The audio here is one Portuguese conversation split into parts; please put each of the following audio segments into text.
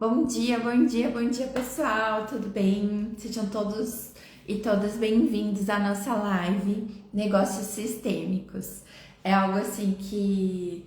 Bom dia, bom dia, bom dia pessoal, tudo bem? Sejam todos e todas bem-vindos à nossa live Negócios Sistêmicos. É algo assim que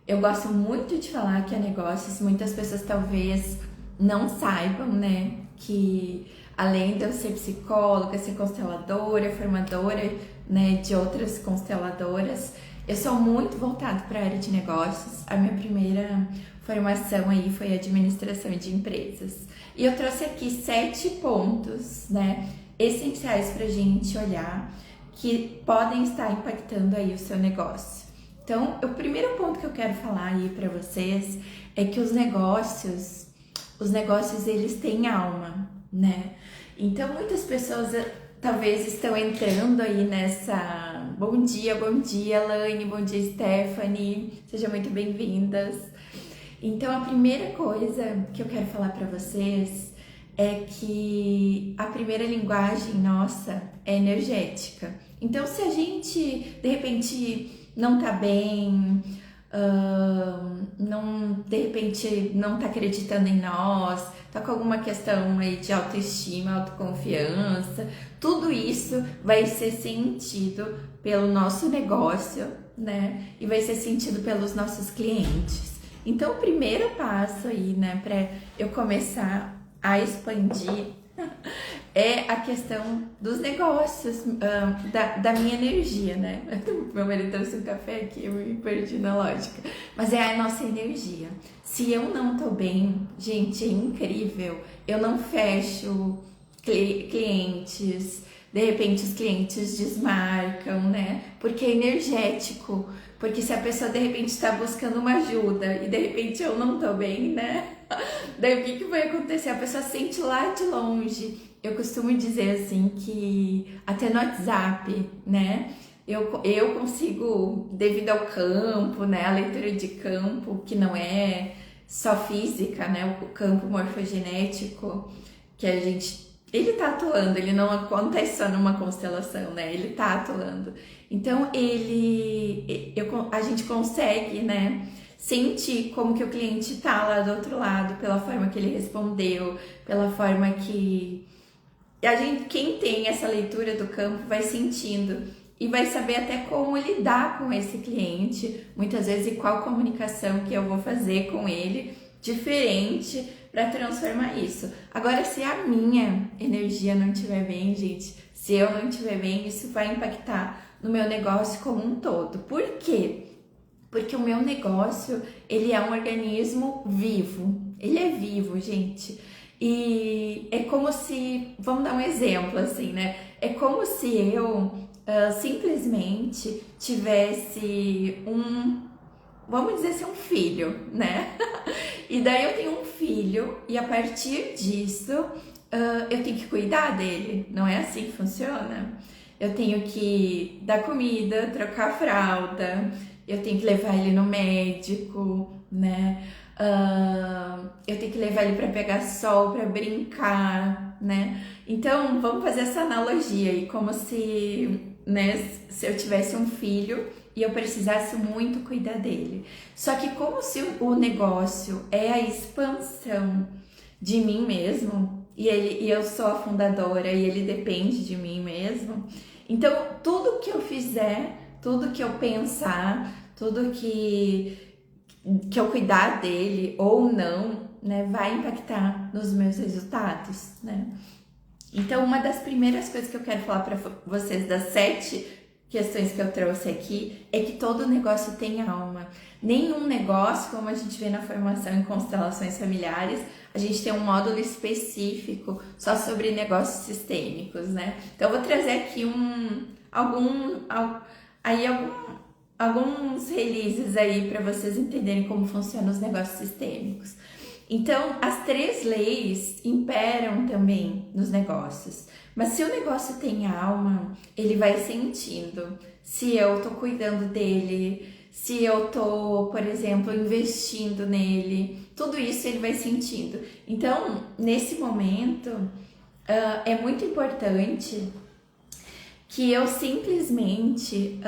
eu gosto muito de falar que é negócios, muitas pessoas talvez não saibam, né? Que além de eu ser psicóloga, ser consteladora, formadora, né, de outras consteladoras, eu sou muito voltada para a área de negócios. A minha primeira formação aí foi administração de empresas. E eu trouxe aqui 7 pontos, né, essenciais para a gente olhar que podem estar impactando aí o seu negócio. Então, o primeiro ponto que eu quero falar aí para vocês é que os negócios eles têm alma, né? Então, muitas pessoas talvez estão entrando aí nessa. Bom dia, Laine, bom dia, Stephanie, sejam muito bem-vindas. Então, a primeira coisa que eu quero falar para vocês é que a primeira linguagem nossa é energética. Então, se a gente de repente não tá bem, de repente não tá acreditando em nós, tá com alguma questão aí de autoestima, autoconfiança, tudo isso vai ser sentido pelo nosso negócio, né? E vai ser sentido pelos nossos clientes. Então, o primeiro passo aí, né, para eu começar a expandir é a questão dos negócios, da minha energia, né? Meu marido trouxe um café aqui, eu me perdi na lógica. Mas é a nossa energia. Se eu não tô bem, gente, é incrível. Eu não fecho clientes, de repente os clientes desmarcam, né? Porque é energético. Porque se a pessoa de repente está buscando uma ajuda e de repente eu não tô bem, né? Daí o que vai acontecer? A pessoa sente lá de longe. Eu costumo dizer assim que até no WhatsApp, né? Eu consigo, devido ao campo, né? A leitura de campo, que não é só física, né? O campo morfogenético, que a gente. Ele tá atuando, ele não acontece só numa constelação, né? Ele tá atuando. Então, a gente consegue, né? Sentir como que o cliente tá lá do outro lado, pela forma que ele respondeu, pela forma que quem tem essa leitura do campo vai sentindo e vai saber até como lidar com esse cliente, muitas vezes, e qual comunicação que eu vou fazer com ele diferente para transformar isso. Agora, se a minha energia não estiver bem, gente, se eu não estiver bem, isso vai impactar no meu negócio como um todo. Por quê? Porque o meu negócio, ele é um organismo vivo. Ele é vivo, gente. E é como se, vamos dar um exemplo assim, né? É como se eu simplesmente tivesse vamos dizer assim, um filho, né? E daí eu tenho um filho e a partir disso eu tenho que cuidar dele. Não é assim que funciona? Eu tenho que dar comida, trocar a fralda, eu tenho que levar ele no médico, né? Eu tenho que levar ele para pegar sol, para brincar, né? Então, vamos fazer essa analogia aí, como se, né, se eu tivesse um filho e eu precisasse muito cuidar dele. Só que como se o negócio é a expansão de mim mesmo, e eu sou a fundadora e ele depende de mim mesmo, então tudo que eu fizer, tudo que eu pensar, tudo que eu cuidar dele ou não, né, vai impactar nos meus resultados, né? Então, uma das primeiras coisas que eu quero falar para vocês, das 7 questões que eu trouxe aqui, é que todo negócio tem alma. Nenhum negócio, como a gente vê na formação em constelações familiares, a gente tem um módulo específico só sobre negócios sistêmicos, né? Então, eu vou trazer aqui alguns releases aí para vocês entenderem como funcionam os negócios sistêmicos. Então, as 3 leis imperam também nos negócios. Mas se o negócio tem alma, ele vai sentindo. Se eu tô cuidando dele, se eu tô, por exemplo, investindo nele, tudo isso ele vai sentindo. Então, nesse momento, é muito importante que eu simplesmente,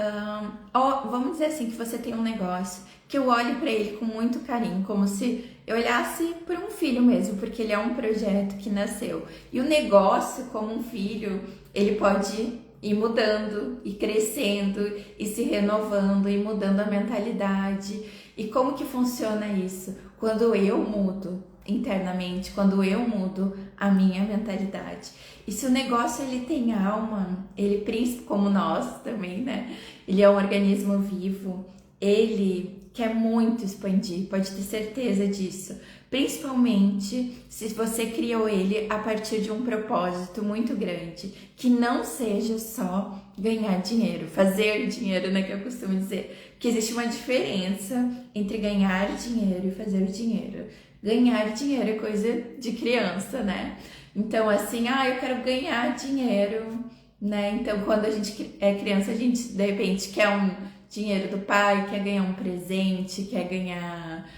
vamos dizer assim, que você tem um negócio, que eu olhe para ele com muito carinho, como se eu olhasse por um filho mesmo, porque ele é um projeto que nasceu. E o negócio, como um filho, ele pode ir mudando, e crescendo, e se renovando, e mudando a mentalidade. E como que funciona isso? Quando eu mudo internamente, quando eu mudo a minha mentalidade. E se o negócio ele tem alma, ele, como nós também, né? Ele é um organismo vivo, ele quer muito expandir, pode ter certeza disso. Principalmente se você criou ele a partir de um propósito muito grande, que não seja só ganhar dinheiro, fazer dinheiro, né, que eu costumo dizer. Que existe uma diferença entre ganhar dinheiro e fazer dinheiro. Ganhar dinheiro é coisa de criança, né? Então, assim, eu quero ganhar dinheiro, né? Então, quando a gente é criança, a gente, de repente, quer um dinheiro do pai, quer ganhar um presente, quer ganhar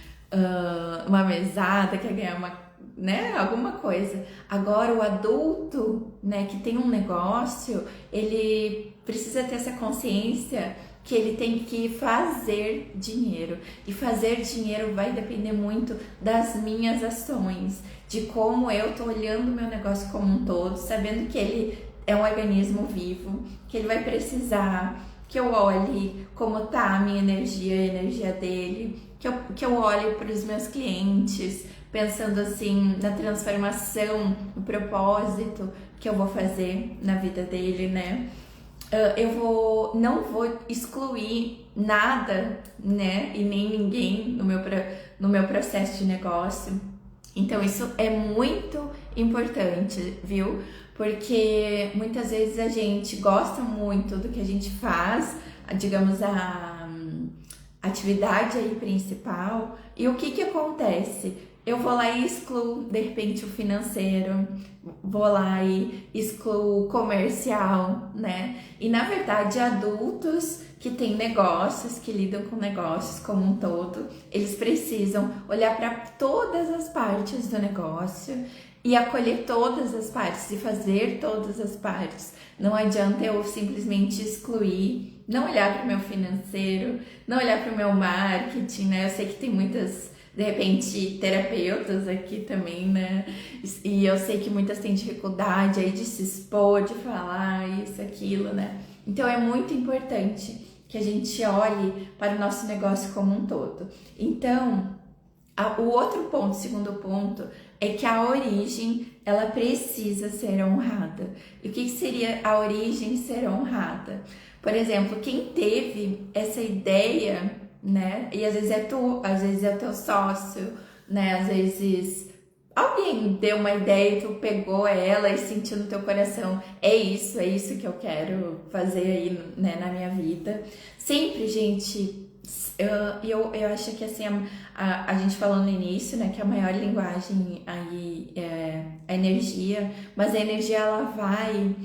uma mesada, quer ganhar né, alguma coisa. Agora, o adulto, né, que tem um negócio, ele precisa ter essa consciência que ele tem que fazer dinheiro. E fazer dinheiro vai depender muito das minhas ações, de como eu tô olhando o meu negócio como um todo, sabendo que ele é um organismo vivo, que ele vai precisar que eu olhe como tá a minha energia, a energia dele, que eu olhe para os meus clientes, pensando assim na transformação, no propósito que eu vou fazer na vida dele, né? Não vou excluir nada, né? E nem ninguém no meu processo de negócio. Então isso é muito importante, viu? Porque muitas vezes a gente gosta muito do que a gente faz, digamos, a atividade aí principal, e o que acontece? Eu vou lá e excluo, de repente, o financeiro, vou lá e excluo o comercial, né? E, na verdade, adultos que têm negócios, que lidam com negócios como um todo, eles precisam olhar para todas as partes do negócio e acolher todas as partes e fazer todas as partes. Não adianta eu simplesmente excluir, não olhar para o meu financeiro, não olhar para o meu marketing, né? Eu sei que tem muitas, de repente, terapeutas aqui também, né? E eu sei que muitas têm dificuldade aí de se expor, de falar isso, aquilo, né? Então é muito importante que a gente olhe para o nosso negócio como um todo. Então, o outro ponto, o segundo ponto, é que a origem, ela precisa ser honrada. E o que seria a origem ser honrada? Por exemplo, quem teve essa ideia, né? E às vezes é tu, às vezes é o teu sócio, né? Às vezes alguém deu uma ideia e tu pegou ela e sentiu no teu coração, é isso que eu quero fazer aí, né, na minha vida. Sempre, gente, eu acho que assim, a gente falou no início, né, que a maior linguagem aí é a energia, mas a energia ela vai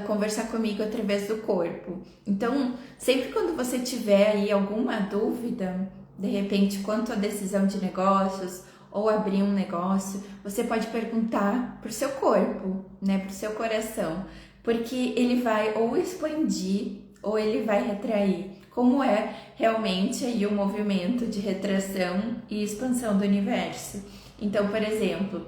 conversar comigo através do corpo. Então, sempre quando você tiver aí alguma dúvida, de repente, quanto à decisão de negócios ou abrir um negócio, você pode perguntar pro seu corpo, né, pro seu coração, porque ele vai ou expandir ou ele vai retrair. Como é realmente aí o movimento de retração e expansão do universo. Então, por exemplo,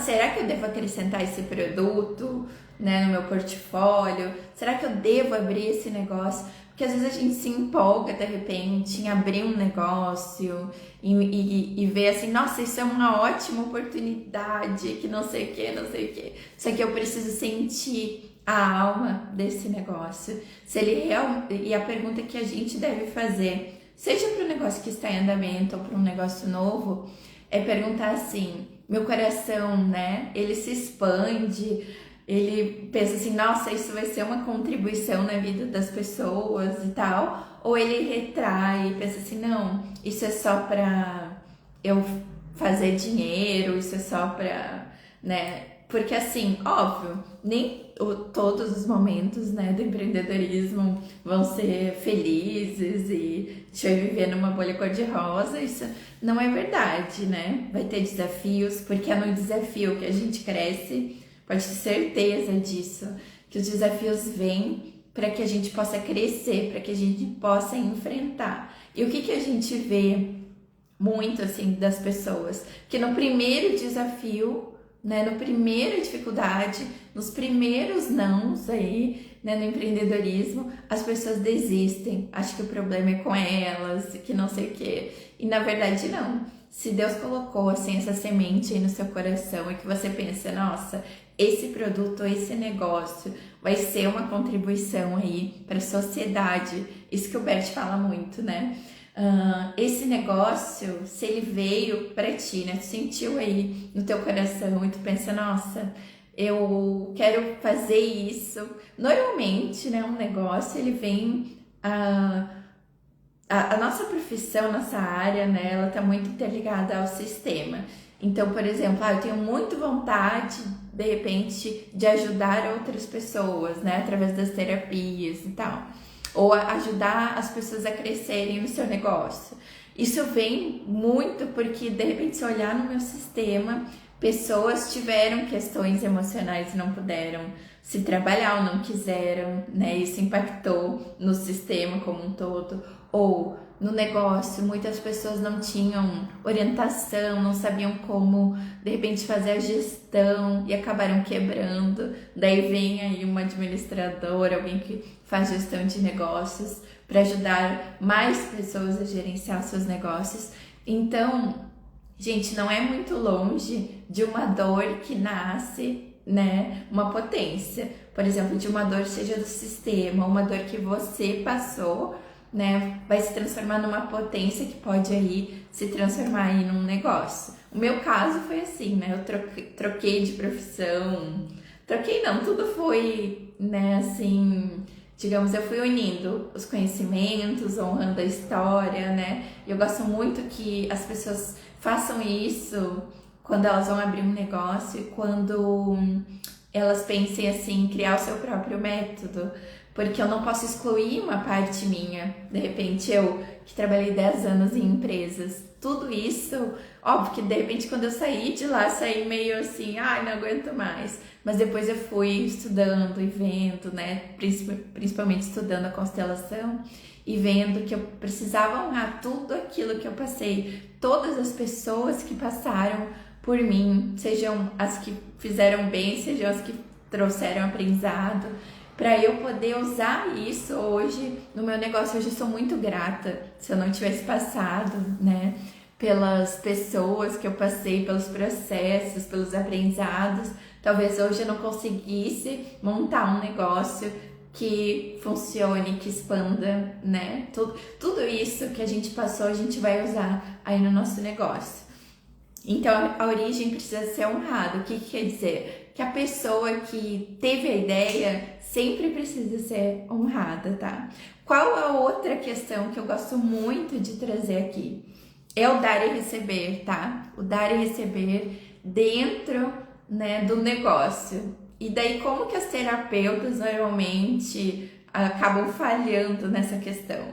será que eu devo acrescentar esse produto, né, no meu portfólio? Será que eu devo abrir esse negócio? Porque às vezes a gente se empolga de repente em abrir um negócio e ver assim, nossa, isso é uma ótima oportunidade, que não sei o que, não sei o que. Só que eu preciso sentir a alma desse negócio. Se ele e a pergunta que a gente deve fazer, seja para um negócio que está em andamento ou para um negócio novo, é perguntar assim, meu coração, né, ele se expande, ele pensa assim, nossa, isso vai ser uma contribuição na vida das pessoas e tal, ou ele retrai e pensa assim, não, isso é só para eu fazer dinheiro, isso é só para, né, porque assim, óbvio, nem todos os momentos, né, do empreendedorismo vão ser felizes e a gente vai viver numa bolha cor-de-rosa, isso não é verdade, né? Vai ter desafios, porque é no desafio que a gente cresce, pode ter certeza disso, que os desafios vêm para que a gente possa crescer, para que a gente possa enfrentar. E o que a gente vê muito assim das pessoas, que no primeiro desafio, né, no primeira dificuldade, nos primeiros nãos aí, né, no empreendedorismo, as pessoas desistem, acho que o problema é com elas, que não sei o quê, e na verdade não. Se Deus colocou assim essa semente aí no seu coração e que você pensa, nossa, esse produto, esse negócio vai ser uma contribuição aí para a sociedade, isso que o Bert fala muito, né? Esse negócio, se ele veio para ti, né? Tu sentiu aí no teu coração e tu pensa, nossa, eu quero fazer isso. Normalmente, né, um negócio, ele vem... A nossa profissão, nossa área, né, ela tá muito interligada ao sistema. Então, por exemplo, eu tenho muito vontade, de repente, de ajudar outras pessoas, né, através das terapias e tal. Ou ajudar as pessoas a crescerem no seu negócio. Isso vem muito porque, de repente, se olhar no meu sistema, pessoas tiveram questões emocionais e não puderam se trabalhar ou não quiseram, né? Isso impactou no sistema como um todo. Ou no negócio, muitas pessoas não tinham orientação, não sabiam como, de repente, fazer a gestão e acabaram quebrando. Daí vem aí uma administradora, alguém que faz gestão de negócios para ajudar mais pessoas a gerenciar seus negócios. Então, gente, não é muito longe de uma dor que nasce, né, uma potência. Por exemplo, de uma dor seja do sistema, uma dor que você passou, né, vai se transformar numa potência que pode aí se transformar aí num negócio. O meu caso foi assim, né, eu troquei de profissão, troquei não, tudo foi, né, assim, digamos, eu fui unindo os conhecimentos, honrando a história, né, e eu gosto muito que as pessoas façam isso quando elas vão abrir um negócio e quando elas pensem assim, em criar o seu próprio método, porque eu não posso excluir uma parte minha. De repente, eu que trabalhei 10 anos em empresas, tudo isso, óbvio que de repente quando eu saí de lá, saí meio assim, ai, não aguento mais. Mas depois eu fui estudando e vendo, né, principalmente estudando a constelação e vendo que eu precisava honrar tudo aquilo que eu passei, todas as pessoas que passaram por mim, sejam as que fizeram bem, sejam as que trouxeram aprendizado, para eu poder usar isso hoje no meu negócio. Hoje eu sou muito grata, se eu não tivesse passado, né, pelas pessoas que eu passei, pelos processos, pelos aprendizados, talvez hoje eu não conseguisse montar um negócio que funcione, que expanda, né, tudo isso que a gente passou, a gente vai usar aí no nosso negócio. Então, a origem precisa ser honrada. O que quer dizer? Que a pessoa que teve a ideia sempre precisa ser honrada, tá? Qual a outra questão que eu gosto muito de trazer aqui? É o dar e receber, tá? O dar e receber dentro, né, do negócio. E daí, como que as terapeutas normalmente acabam falhando nessa questão?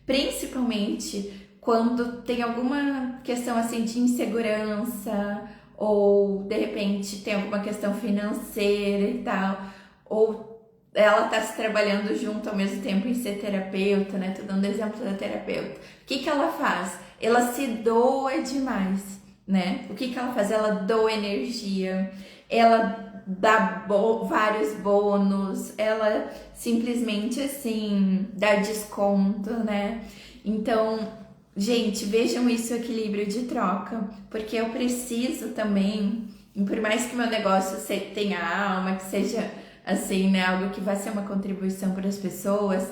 Principalmente quando tem alguma questão assim de insegurança, ou de repente tem alguma questão financeira e tal, ou ela tá se trabalhando junto ao mesmo tempo em ser terapeuta, né? Tô dando exemplo da terapeuta. O que ela faz? Ela se doa demais, né? O que ela faz? Ela doa energia, ela dá vários bônus, ela simplesmente assim dá desconto, né? Então, gente, vejam isso, equilíbrio de troca, porque eu preciso também, por mais que meu negócio tenha alma, que seja assim, né, algo que vai ser uma contribuição para as pessoas,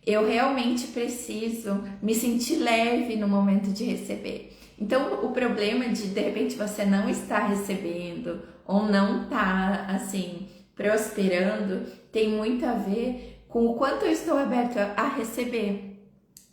eu realmente preciso me sentir leve no momento de receber. Então, o problema de repente você não estar recebendo ou não estar assim prosperando tem muito a ver com o quanto eu estou aberta a receber.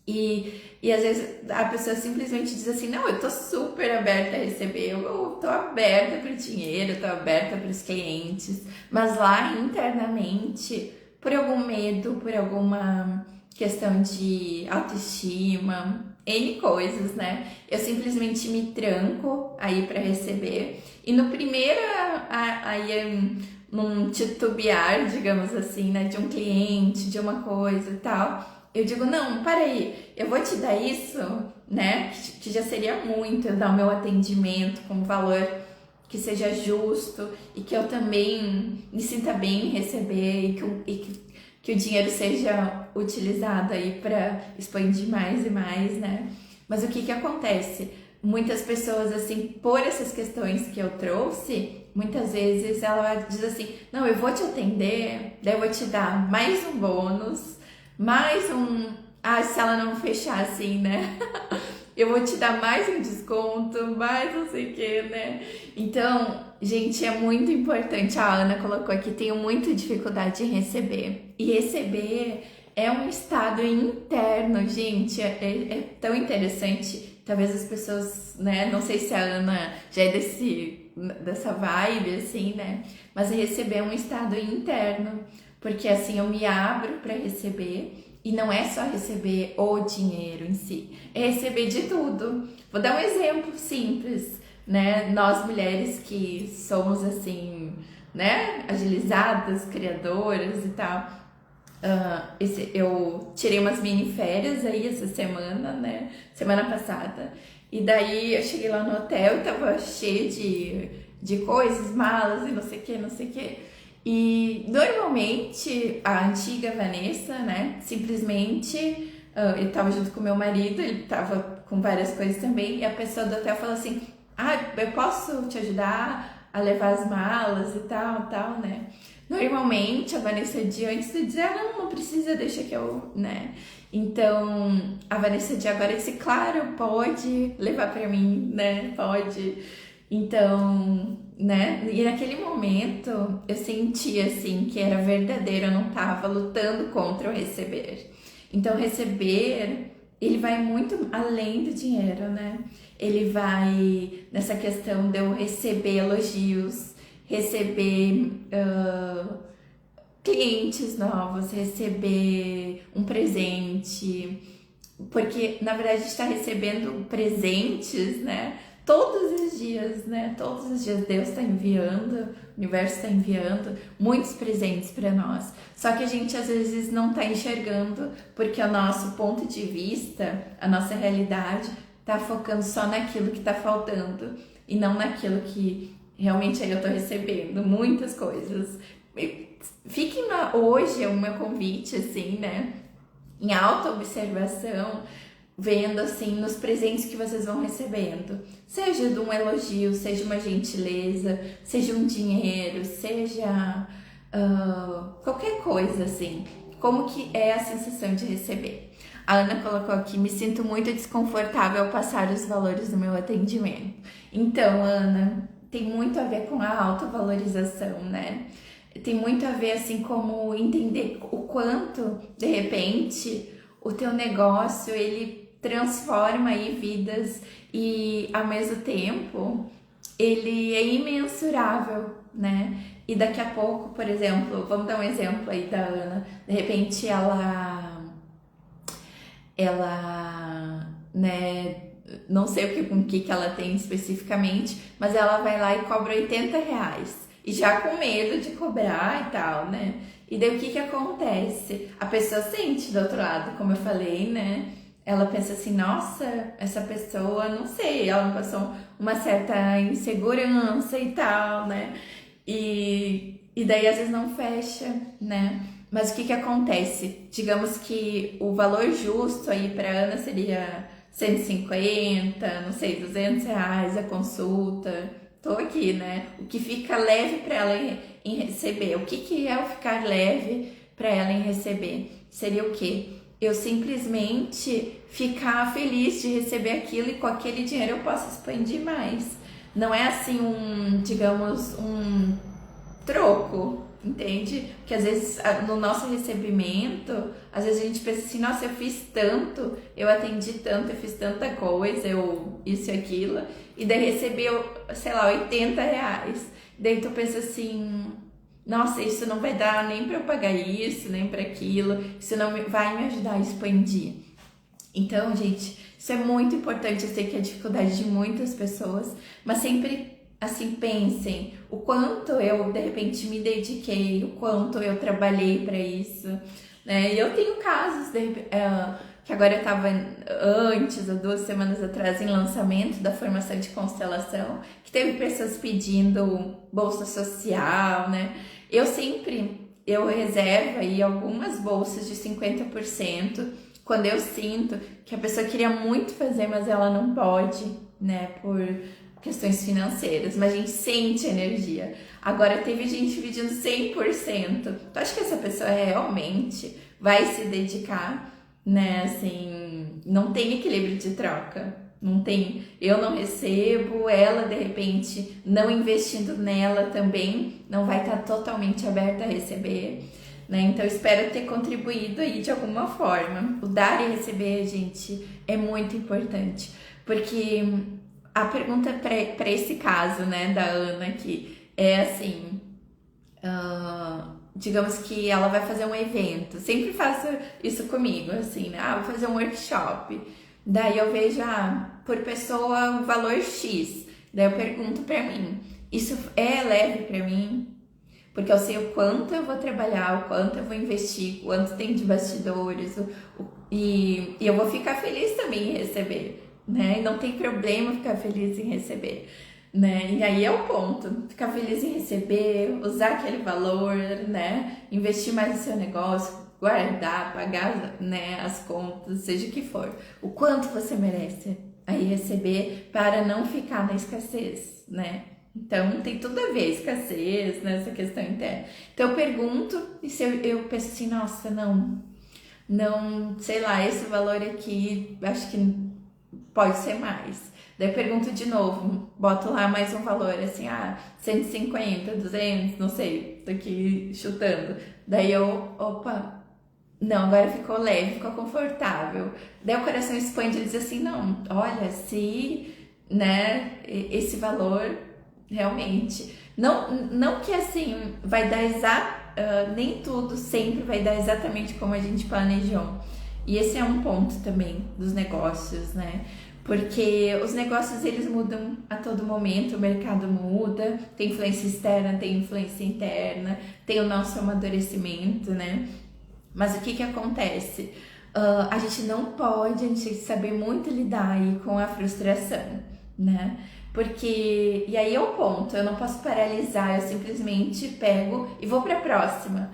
E às vezes a pessoa simplesmente diz assim, não, eu tô super aberta a receber, eu tô aberta para o dinheiro, eu tô aberta para os clientes, mas lá internamente, por algum medo, por alguma questão de autoestima, N coisas, né? Eu simplesmente me tranco aí para receber, e no primeiro num titubear, digamos assim, né, de um cliente, de uma coisa e tal, eu digo, não, para aí, eu vou te dar isso, né? Que já seria muito, eu dar o meu atendimento com valor que seja justo e que eu também me sinta bem em receber que o dinheiro seja utilizado aí para expandir mais e mais, né? Mas o que que acontece? Muitas pessoas, assim, por essas questões que eu trouxe, muitas vezes ela diz assim, não, eu vou te atender, daí eu vou te dar mais um bônus, mais um... Ah, se ela não fechar assim, né? Eu vou te dar mais um desconto, mais não sei o que, né? Então, gente, é muito importante. A Ana colocou aqui, tenho muita dificuldade em receber. E receber é um estado interno, gente. É tão interessante. Talvez as pessoas, né? Não sei se a Ana já é dessa vibe, assim, né? Mas receber é um estado interno. Porque assim, eu me abro para receber. E não é só receber o dinheiro em si, é receber de tudo. Vou dar um exemplo simples, né? Nós mulheres que somos assim, né? Agilizadas, criadoras e tal. Eu tirei umas mini férias aí essa semana, né? Semana passada. E daí eu cheguei lá no hotel e tava cheio de coisas, malas e não sei o que, não sei o que. E normalmente a antiga Vanessa, né, simplesmente, ele tava junto com meu marido, ele tava com várias coisas também, e a pessoa do hotel falou assim, eu posso te ajudar a levar as malas e tal, né. Normalmente a Vanessa de antes dizia, não precisa, deixa que eu, né. Então a Vanessa de agora disse, claro, pode levar pra mim, né, pode. Então, né? E naquele momento eu senti assim que era verdadeiro, eu não tava lutando contra o receber. Então, receber, ele vai muito além do dinheiro, né? Ele vai nessa questão de eu receber elogios, receber clientes novos, receber um presente, porque na verdade a gente está recebendo presentes, né? Todos os dias, né? Todos os dias Deus está enviando, o universo está enviando muitos presentes para nós. Só que a gente às vezes não está enxergando porque o nosso ponto de vista, a nossa realidade está focando só naquilo que está faltando e não naquilo que realmente aí eu estou recebendo, muitas coisas. Fiquem hoje, é o meu convite, assim, né? Em autoobservação, vendo assim nos presentes que vocês vão recebendo, seja de um elogio, seja uma gentileza, seja um dinheiro, seja qualquer coisa assim, como que é a sensação de receber. A Ana colocou aqui, me sinto muito desconfortável ao passar os valores do meu atendimento. Então, Ana, tem muito a ver com a autovalorização, né? Tem muito a ver assim como entender o quanto, de repente, o teu negócio, ele transforma aí vidas e ao mesmo tempo ele é imensurável, né? E daqui a pouco, por exemplo, vamos dar um exemplo aí da Ana, de repente ela, né, não sei com que ela tem especificamente, mas ela vai lá e cobra R$80 e já com medo de cobrar e tal, né? E daí o que acontece? A pessoa sente do outro lado, como eu falei, né? Ela pensa assim, nossa, essa pessoa, não sei, ela passou uma certa insegurança e tal, né? E daí às vezes não fecha, né? Mas o que acontece? Digamos que o valor justo aí para Ana seria 150, não sei, R$200 a consulta. Tô aqui, né? O que fica leve para ela em receber. O que é o ficar leve para ela em receber? Seria o quê? Eu simplesmente ficar feliz de receber aquilo e com aquele dinheiro eu posso expandir mais. Não é assim digamos, um troco, entende? Porque às vezes no nosso recebimento, às vezes a gente pensa assim, nossa, eu fiz tanto, eu atendi tanto, eu fiz tanta coisa, eu isso e aquilo, e daí recebeu, sei lá, R$80. Daí tu pensa assim, nossa, isso não vai dar nem para eu pagar isso, nem para aquilo, isso não vai me ajudar a expandir. Então, gente, isso é muito importante. Eu sei que é a dificuldade de muitas pessoas, mas sempre assim, pensem o quanto eu de repente me dediquei, o quanto eu trabalhei para isso, né? E eu tenho casos que agora eu tava antes, há 2 semanas atrás, em lançamento da formação de constelação, que teve pessoas pedindo bolsa social, né? Eu reservo aí algumas bolsas de 50% quando eu sinto que a pessoa queria muito fazer, mas ela não pode, né? Por questões financeiras, mas a gente sente energia. Agora teve gente pedindo 100%. Tu acha que essa pessoa realmente vai se dedicar, né? Assim, não tem equilíbrio de troca. Não tem, eu não recebo, ela de repente não investindo nela também não vai estar totalmente aberta a receber, né? Então espero ter contribuído aí de alguma forma. O dar e receber, gente, é muito importante, porque a pergunta para esse caso, né, da Ana aqui é assim, digamos que ela vai fazer um evento, sempre faço isso comigo, assim, né? Vou fazer um workshop. Daí eu vejo, por pessoa, o valor X. Daí eu pergunto pra mim, isso é leve pra mim? Porque eu sei o quanto eu vou trabalhar, o quanto eu vou investir, o quanto tem de bastidores, e eu vou ficar feliz também em receber, né? E não tem problema ficar feliz em receber, né? E aí é o ponto, ficar feliz em receber, usar aquele valor, né? Investir mais no seu negócio, guardar, pagar, né, as contas, seja o que for. O quanto você merece aí receber para não ficar na escassez, né? Então tem tudo a ver, escassez, né, essa questão interna. Então eu pergunto e se eu penso assim, nossa, não, sei lá, esse valor aqui, acho que pode ser mais. Daí eu pergunto de novo, boto lá mais um valor, assim, 150, 200, não sei, tô aqui chutando. Daí opa, não, agora ficou leve, ficou confortável. Daí o coração expande e diz assim, não, olha, se, né, esse valor realmente, não que assim, vai dar nem tudo sempre vai dar exatamente como a gente planejou. E esse é um ponto também dos negócios, né? Porque os negócios, eles mudam a todo momento, o mercado muda, tem influência externa, tem influência interna, tem o nosso amadurecimento, né? Mas o que acontece? A gente não pode, a gente tem que saber muito lidar aí com a frustração, né? Porque, e aí é o ponto, eu não posso paralisar, eu simplesmente pego e vou para a próxima,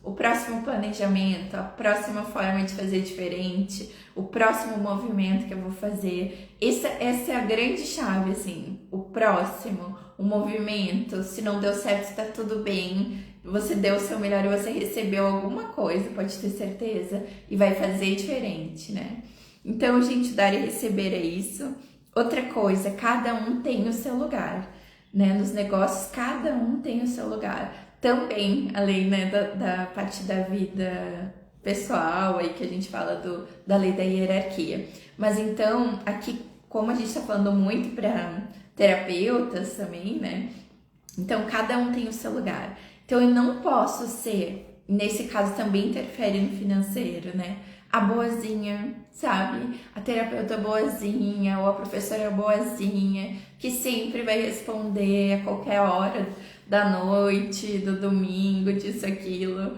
o próximo planejamento, a próxima forma de fazer diferente, o próximo movimento que eu vou fazer. Essa é a grande chave, assim, o próximo, o movimento. Se não deu certo, tá tudo bem, você deu o seu melhor e você recebeu alguma coisa, pode ter certeza, e vai fazer diferente, né? Então, gente, dar e receber é isso. Outra coisa, cada um tem o seu lugar, né? Nos negócios, cada um tem o seu lugar. Também, além, né, da parte da vida pessoal, aí que a gente fala da lei da hierarquia. Mas então, aqui, como a gente tá falando muito para terapeutas também, né? Então, cada um tem o seu lugar. Então, eu não posso ser, nesse caso também interfere no financeiro, né? A boazinha, sabe? A terapeuta boazinha ou a professora boazinha, que sempre vai responder a qualquer hora da noite, do domingo, disso, aquilo.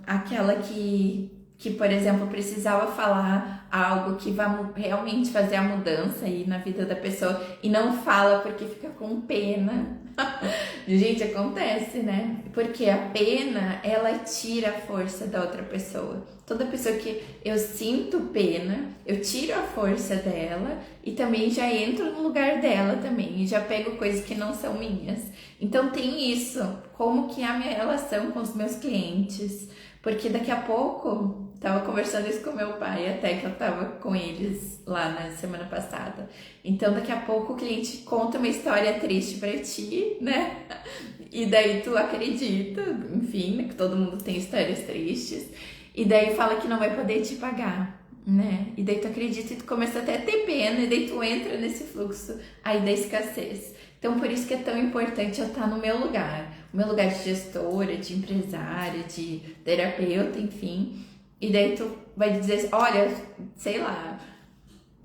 Aquela que, por exemplo, precisava falar algo que vai realmente fazer a mudança aí na vida da pessoa e não fala porque fica com pena. Gente, acontece, né? Porque a pena, ela tira a força da outra pessoa. Toda pessoa que eu sinto pena, eu tiro a força dela e também já entro no lugar dela também e já pego coisas que não são minhas. Então tem isso, como que é a minha relação com os meus clientes, porque daqui a pouco, tava conversando isso com meu pai, até que eu tava com eles lá na semana passada. Então daqui a pouco o cliente conta uma história triste pra ti, né? E daí tu acredita, enfim, né, que todo mundo tem histórias tristes. E daí fala que não vai poder te pagar, né? E daí tu acredita e tu começa até a ter pena, e daí tu entra nesse fluxo aí da escassez. Então por isso que é tão importante eu estar no meu lugar. O meu lugar de gestora, de empresária, de terapeuta, enfim. E daí tu vai dizer, olha, sei lá,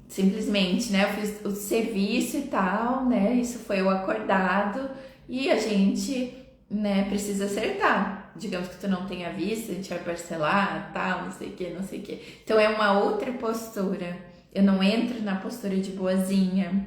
simplesmente, né? Eu fiz o serviço e tal, né? Isso foi o acordado e a gente, né, precisa acertar. digamos que tu não tenha visto, a gente vai parcelar, tal, não sei o que, não sei o que. Então é uma outra postura. Eu não entro na postura de boazinha,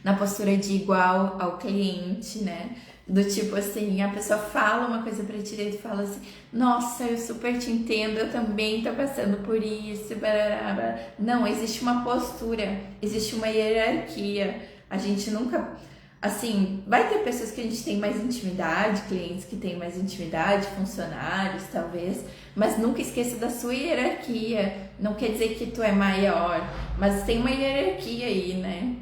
na postura de igual ao cliente, né? Do tipo assim, a pessoa fala uma coisa pra ti e tu fala assim, nossa, eu super te entendo, eu também tô passando por isso, barará. Não, existe uma postura, existe uma hierarquia. A gente nunca, assim, vai ter pessoas que a gente tem mais intimidade, clientes que têm mais intimidade, funcionários talvez, mas nunca esqueça da sua hierarquia. Não quer dizer que tu é maior, mas tem uma hierarquia aí, né?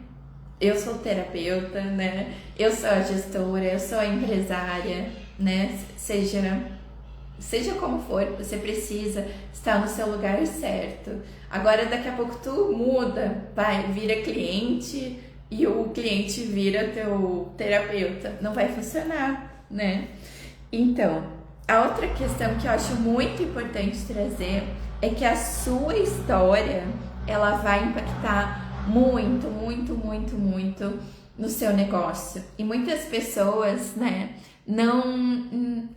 Eu sou terapeuta, né? Eu sou a gestora, eu sou a empresária, né? Seja como for, você precisa estar no seu lugar certo. Agora, daqui a pouco tu muda, vai, vira cliente e o cliente vira teu terapeuta. Não vai funcionar, né? Então, a outra questão que eu acho muito importante trazer é que a sua história, ela vai impactar muito, muito, muito, muito no seu negócio. E muitas pessoas, né, não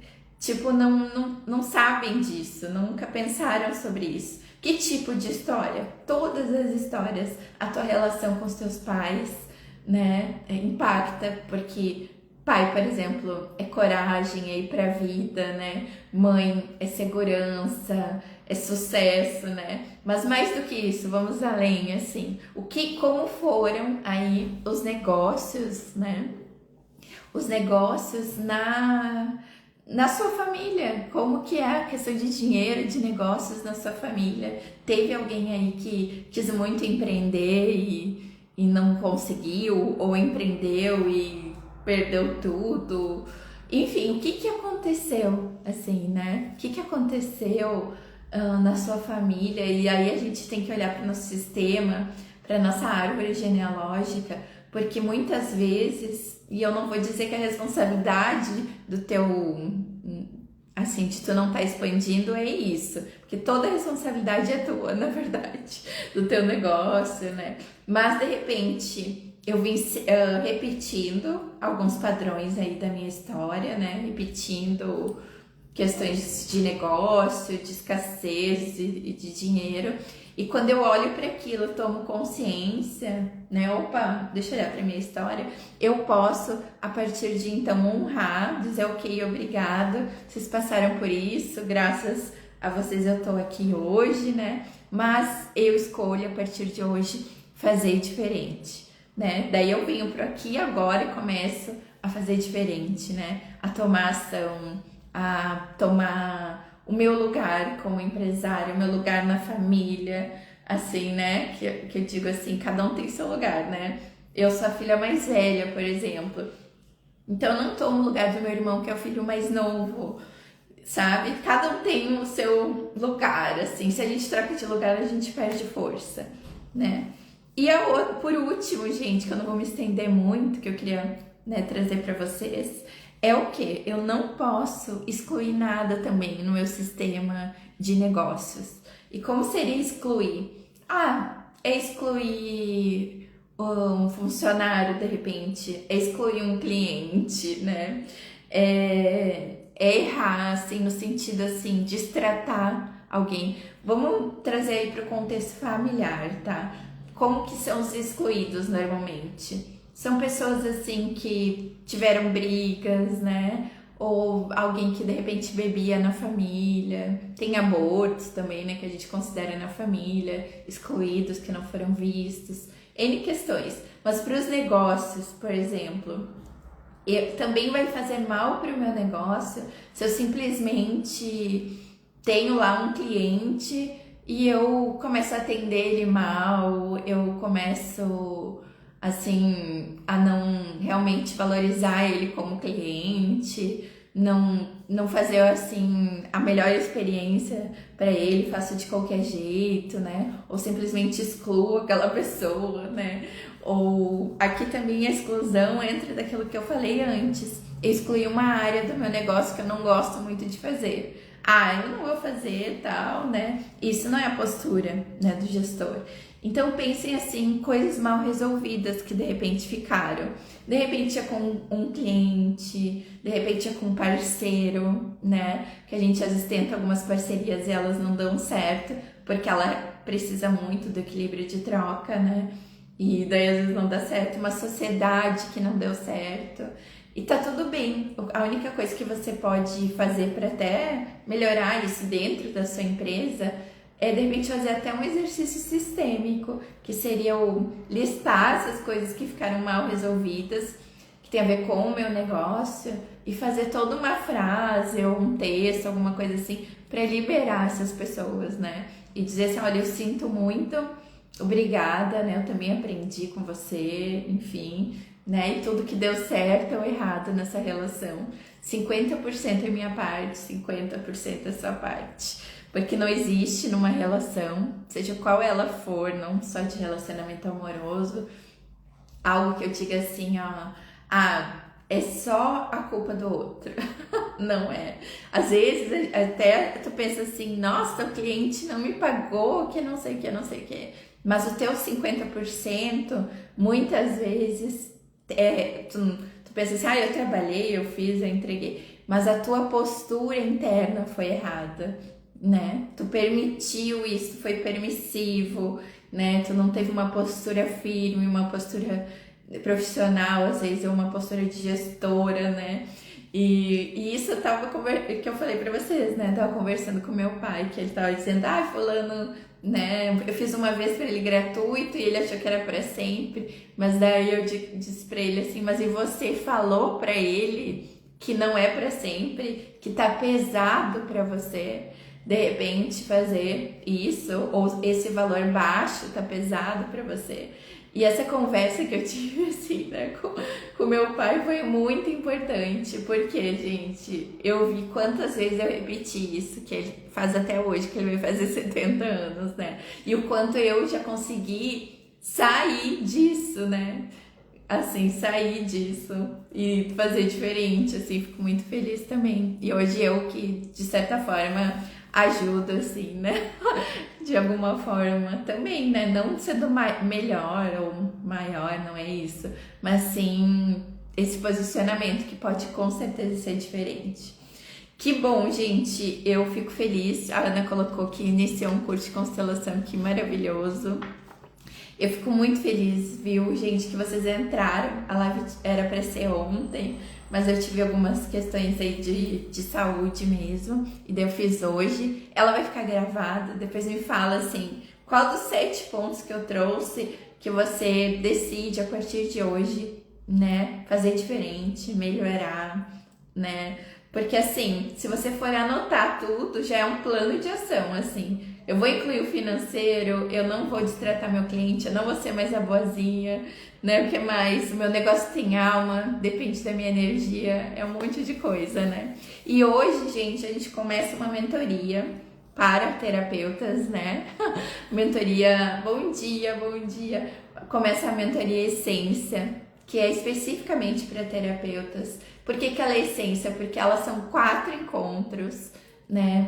sabem disso, nunca pensaram sobre isso. Que tipo de história? Todas as histórias. A tua relação com os teus pais, né, impacta, porque pai, por exemplo, é coragem, é ir pra vida, né? Mãe é segurança, é sucesso, né? Mas mais do que isso, vamos além, assim, como foram aí os negócios, né? Os negócios na sua família, como que é a questão de dinheiro, de negócios na sua família? Teve alguém aí que quis muito empreender e não conseguiu, ou empreendeu e perdeu tudo? Enfim, o que aconteceu, assim, né? O que aconteceu na sua família? E aí a gente tem que olhar para o nosso sistema, para nossa árvore genealógica, porque muitas vezes, e eu não vou dizer que a responsabilidade do teu, assim, de tu não estar expandindo é isso, porque toda a responsabilidade é tua, na verdade, do teu negócio, né? Mas de repente eu vim repetindo alguns padrões aí da minha história, né? Repetindo questões de negócio, de escassez e de dinheiro. E quando eu olho para aquilo, eu tomo consciência, né? Opa, deixa eu olhar para minha história. Eu posso, a partir de então, honrar, dizer ok, obrigado, vocês passaram por isso, graças a vocês eu tô aqui hoje, né? Mas eu escolho, a partir de hoje, fazer diferente, né? Daí eu venho por aqui agora e começo a fazer diferente, né? A tomar ação, a tomar o meu lugar como empresária, o meu lugar na família, assim, né? Que eu digo assim, cada um tem seu lugar, né? Eu sou a filha mais velha, por exemplo. Então eu não tomo o lugar do meu irmão, que é o filho mais novo, sabe? Cada um tem o seu lugar, assim. Se a gente troca de lugar, a gente perde força, né? E por último, gente, que eu não vou me estender muito, que eu queria, né, trazer para vocês, é o que? Eu não posso excluir nada também no meu sistema de negócios. E como seria excluir? É excluir um funcionário, de repente, é excluir um cliente, né? É errar, assim, no sentido, assim, de destratar alguém. Vamos trazer aí para o contexto familiar, tá? Como que são os excluídos normalmente? São pessoas assim que tiveram brigas, né? Ou alguém que de repente bebia na família. Tem abortos também, né? Que a gente considera na família, excluídos, que não foram vistos. N questões. Mas para os negócios, por exemplo, também vai fazer mal para o meu negócio se eu simplesmente tenho lá um cliente e eu começo a atender ele mal, eu começo, assim, a não realmente valorizar ele como cliente, não fazer, assim, a melhor experiência para ele, faço de qualquer jeito, né? Ou simplesmente excluo aquela pessoa, né? Ou aqui também a exclusão entra daquilo que eu falei antes. Eu excluí uma área do meu negócio que eu não gosto muito de fazer. Eu não vou fazer tal, né? Isso não é a postura, né, do gestor. Então pensem assim, coisas mal resolvidas que de repente ficaram. De repente é com um cliente, de repente é com um parceiro, né? Que a gente às vezes tenta algumas parcerias e elas não dão certo, porque ela precisa muito do equilíbrio de troca, né? E daí às vezes não dá certo. Uma sociedade que não deu certo. E tá tudo bem. A única coisa que você pode fazer para até melhorar isso dentro da sua empresa é de repente fazer até um exercício sistêmico, que seria o listar essas coisas que ficaram mal resolvidas, que tem a ver com o meu negócio, e fazer toda uma frase ou um texto, alguma coisa assim, para liberar essas pessoas, né? E dizer assim, olha, eu sinto muito, obrigada, né? Eu também aprendi com você, enfim, né? E tudo que deu certo ou errado nessa relação. 50% é minha parte, 50% é sua parte. Porque não existe numa relação, seja qual ela for, não só de relacionamento amoroso, algo que eu diga assim, ó, é só a culpa do outro. Não é. Às vezes até tu pensa assim, nossa, o cliente não me pagou, que não sei o que, não sei o que. Mas o teu 50%, muitas vezes, tu pensa assim, eu trabalhei, eu fiz, eu entreguei. Mas a tua postura interna foi errada, né? Tu permitiu isso, foi permissivo, né? Tu não teve uma postura firme, uma postura profissional, às vezes, ou uma postura de gestora, né? E isso eu tava que eu falei pra vocês, né? Eu tava conversando com meu pai, que ele tava dizendo, fulano, né? Eu fiz uma vez pra ele gratuito e ele achou que era pra sempre, mas daí eu disse pra ele assim, mas e você falou pra ele que não é pra sempre, que tá pesado pra você? De repente fazer isso, ou esse valor baixo tá pesado pra você. E essa conversa que eu tive, assim, né, com meu pai foi muito importante, porque, gente, eu vi quantas vezes eu repeti isso, que ele faz até hoje, que ele vai fazer 70 anos, né, e o quanto eu já consegui sair disso, né, assim, sair disso e fazer diferente, assim, fico muito feliz também. E hoje eu que, de certa forma, ajudo, assim, né? De alguma forma também, né? Não sendo melhor ou maior, não é isso. Mas sim esse posicionamento que pode com certeza ser diferente. Que bom, gente. Eu fico feliz. A Ana colocou que iniciou um curso de constelação, que maravilhoso. Eu fico muito feliz, viu, gente, que vocês entraram. A live era para ser ontem, mas eu tive algumas questões aí de saúde mesmo, e daí eu fiz hoje. Ela vai ficar gravada, depois me fala assim, qual dos 7 pontos que eu trouxe que você decide a partir de hoje, né, fazer diferente, melhorar, né? Porque assim, se você for anotar tudo, já é um plano de ação, assim. Eu vou incluir o financeiro, eu não vou destratar meu cliente, eu não vou ser mais a boazinha, né? O que mais? O meu negócio tem alma, depende da minha energia, é um monte de coisa, né? E hoje, gente, a gente começa uma mentoria para terapeutas, né? Mentoria, bom dia, bom dia. Começa a mentoria Essência, que é especificamente para terapeutas. Por que ela é essência? Porque elas são 4 encontros, né?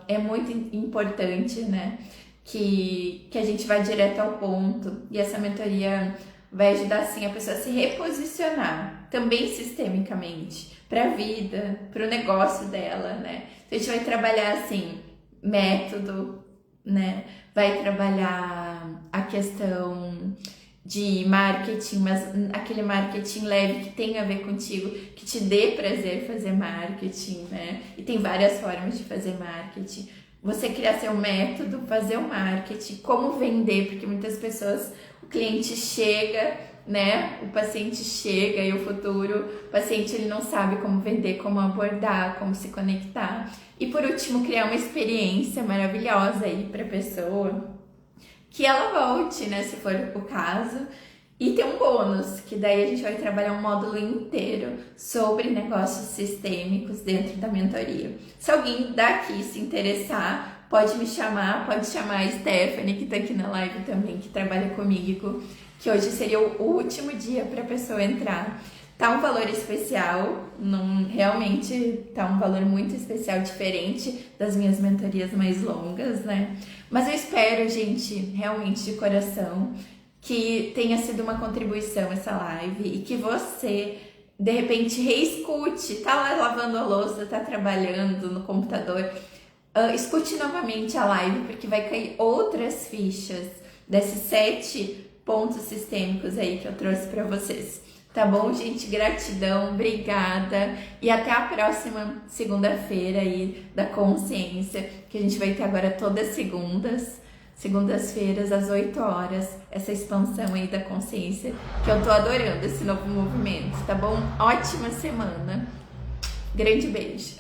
É muito importante, né? Que a gente vai direto ao ponto. E essa mentoria vai ajudar, assim, a pessoa a se reposicionar, também sistemicamente, para a vida, para o negócio dela, né? Então a gente vai trabalhar, assim, método, né? Vai trabalhar a questão de marketing, mas aquele marketing leve que tem a ver contigo, que te dê prazer fazer marketing, né? E tem várias formas de fazer marketing. Você criar seu método, fazer o marketing, como vender, porque muitas pessoas, o cliente chega, né? O paciente chega e o futuro, o paciente ele não sabe como vender, como abordar, como se conectar. E por último, criar uma experiência maravilhosa aí para a pessoa, que ela volte, né, se for o caso. E tem um bônus, que daí a gente vai trabalhar um módulo inteiro sobre negócios sistêmicos dentro da mentoria. Se alguém daqui se interessar, pode me chamar, pode chamar a Stephanie, que tá aqui na live também, que trabalha comigo, que hoje seria o último dia para a pessoa entrar. Tá um valor especial, não, realmente tá um valor muito especial, diferente das minhas mentorias mais longas, né? Mas eu espero, gente, realmente de coração, que tenha sido uma contribuição essa live e que você, de repente, reescute, tá lá lavando a louça, tá trabalhando no computador, escute novamente a live, porque vai cair outras fichas desses 7 pontos sistêmicos aí que eu trouxe para vocês. Tá bom, gente? Gratidão, obrigada. E até a próxima segunda-feira aí da consciência, que a gente vai ter agora todas segundas-feiras, às 8 horas, essa expansão aí da consciência, que eu tô adorando esse novo movimento, tá bom? Ótima semana. Grande beijo.